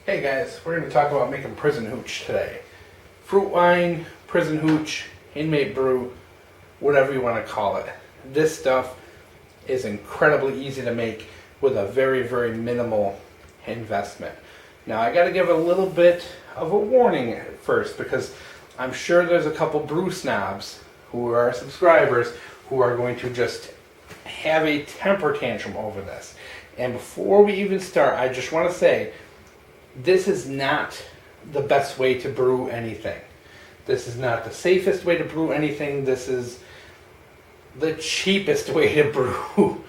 Hey guys, we're going to talk about making prison hooch today. Fruit wine, prison hooch, inmate brew, whatever you want to call it. This stuff is incredibly easy to make with a very, very minimal investment. Now I got to give a little bit of a warning at first because I'm sure there's a couple brew snobs who are subscribers who are going to just have a temper tantrum over this. And before we even start, I just want to say, this is not the best way to brew anything. This is not the safest way to brew anything. This is the cheapest way to brew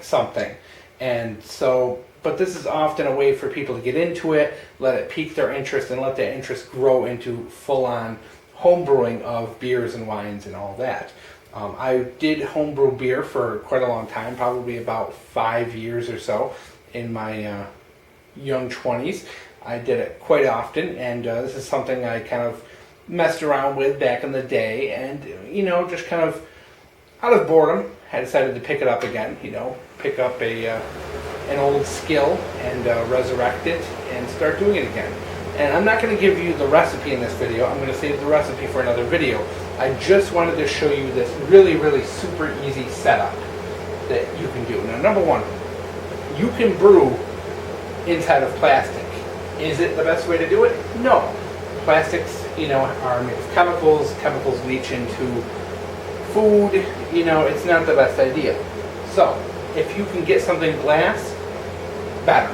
something. And so, but this is often a way for people to get into it, let it pique their interest, and let that interest grow into full-on home brewing of beers and wines and all that. I did homebrew beer for quite a long time, probably about 5 years or so in my young 20s. I did it quite often, and this is something I kind of messed around with back in the day, and just kind of out of boredom I decided to pick it up again, pick up an old skill and resurrect it and start doing it again. And I'm not going to give you the recipe in this video. I'm going to save the recipe for another video. I just wanted to show you this really, really super easy setup that you can do. Now, number one, you can brew inside of plastic. Is it the best way to do it? No. Plastics, are made of chemicals. Chemicals leach into food. It's not the best idea. So, if you can get something glass, better.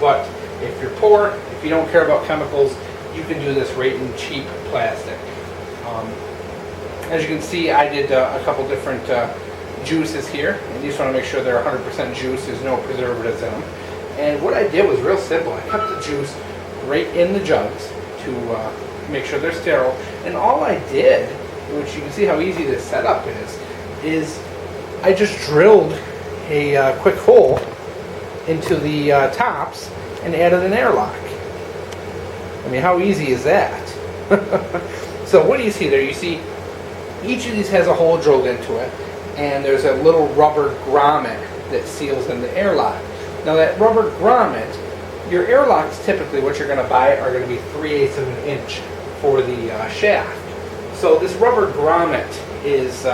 But if you're poor, if you don't care about chemicals, you can do this right in cheap plastic. As you can see, I did a couple different juices here. And you just want to make sure they're 100% juice. There's no preservatives in them. And what I did was real simple. I kept the juice right in the jugs to make sure they're sterile. And all I did, which you can see how easy this setup is I just drilled a quick hole into the tops and added an airlock. I mean, how easy is that? So what do you see there? You see each of these has a hole drilled into it, and there's a little rubber grommet that seals in the airlock. Now that rubber grommet, your airlocks typically, what you're going to buy are going to be 3/8 of an inch for the shaft. So this rubber grommet is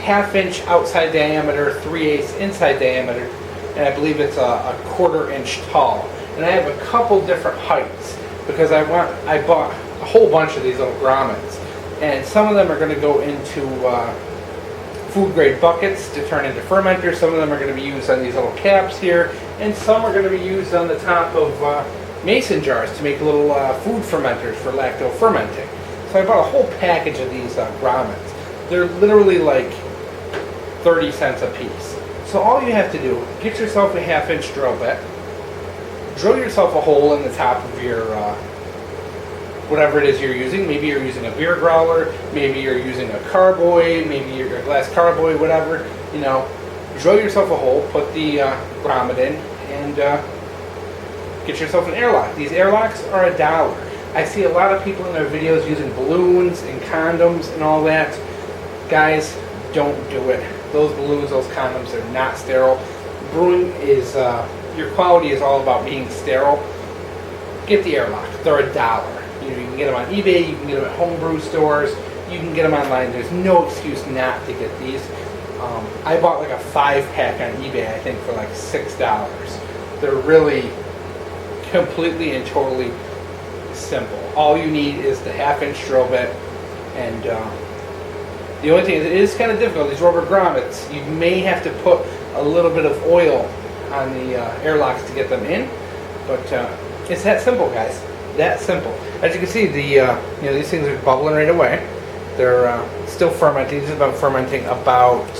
1/2 inch outside diameter, 3/8 inside diameter, and I believe it's a 1/4 inch tall. And I have a couple different heights because I bought a whole bunch of these little grommets, and some of them are going to go into food grade buckets to turn into fermenters. Some of them are going to be used on these little caps here, and some are going to be used on the top of mason jars to make little food fermenters for lacto fermenting. So I bought a whole package of these grommets. They're literally like 30 cents a piece. So all you have to do, get yourself a 1/2 inch drill bit, drill yourself a hole in the top of your whatever it is you're using. Maybe you're using a beer growler, maybe you're using a carboy, maybe you're a glass carboy, whatever. Drill yourself a hole, put the grommet in, and get yourself an airlock. These airlocks are $1. I see a lot of people in their videos using balloons and condoms and all that. Guys, don't do it. Those balloons, those condoms are not sterile. Brewing is, your quality is all about being sterile. Get the airlock. They're $1. You can get them on eBay, you can get them at homebrew stores, you can get them online. There's no excuse not to get these. I bought like a 5-pack on eBay, I think, for like $6. They're really completely and totally simple. All you need is the 1/2 inch drill bit, and the only thing is, it is kind of difficult, these rubber grommets. You may have to put a little bit of oil on the airlocks to get them in, but it's that simple, guys. That simple. As you can see, these things are bubbling right away. They're still fermenting. These have been fermenting about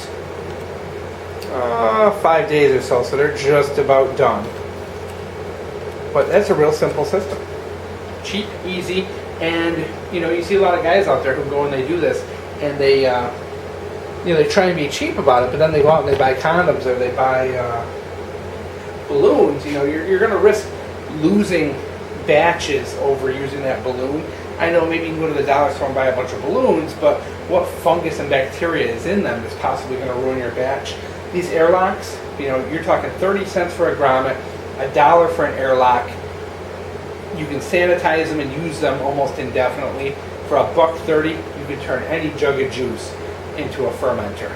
5 days or so, so they're just about done. But that's a real simple system. Cheap, easy, and you see a lot of guys out there who go and they do this, and they they try and be cheap about it, but then they go out and they buy condoms or they buy balloons. You're going to risk losing batches over using that balloon. I know maybe you can go to the dollar store and buy a bunch of balloons, but what fungus and bacteria is in them is possibly going to ruin your batch. These airlocks, you know, you're talking 30 cents for a grommet, $1 for an airlock. You can sanitize them and use them almost indefinitely. For $1.30, you can turn any jug of juice into a fermenter.